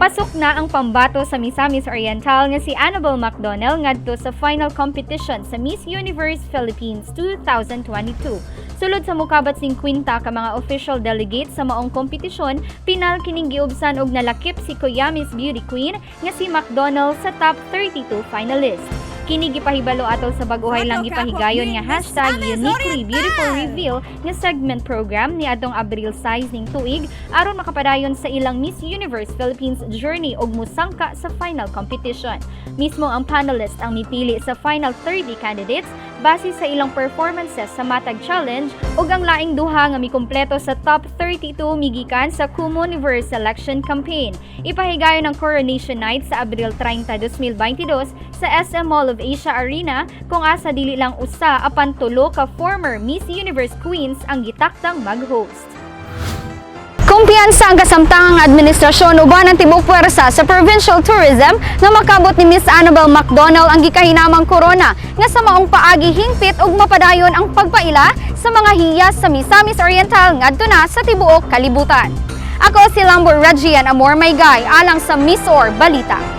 Pasok na ang pambato sa Miss Oriental nga si Abril ngadto sa final competition sa Miss Universe Philippines 2022. Sulod sa mukabat 50 ka mga official delegates sa maong kompetisyon, pinal kining giubsan og nalakip si Kuyamis Beauty Queen nga si Mcdonnell sa top 32 finalists. Kini gipahibalo atol sa baguhay lang gipahigayon nga hashtag Uniquely Beautiful Reveal nga segment program ni adtong Abril size ning tuig aron makapadayon sa ilang Miss Universe Philippines journey og mosangka sa final competition. Mismo ang panelist ang mipili sa final 30 candidates base sa ilang performances sa matag challenge ug ang laing duha nga mikumpleto sa top 32 migikan sa Comuniverse selection campaign. Ipahigayon ang coronation night sa Abril 30, 2022 sa SM Mall of Asia Arena kung asa dili lang usa apan tulo ka former Miss Universe queens ang gitakdang mag-host. Kumpiyansa ang kasamtangang administrasyon uban ang tibok puwersa sa provincial tourism nga makabot ni Miss Abril Mcdonnell ang gikahinamang corona nga sa maong paagi hingpit ug mapadayon ang pagpaila sa mga hiyas sa Miss Oriental ngadto na sa tibuok kalibutan. Ako si Lambor Regian Amor Maygay alang sa Miss Or Balita.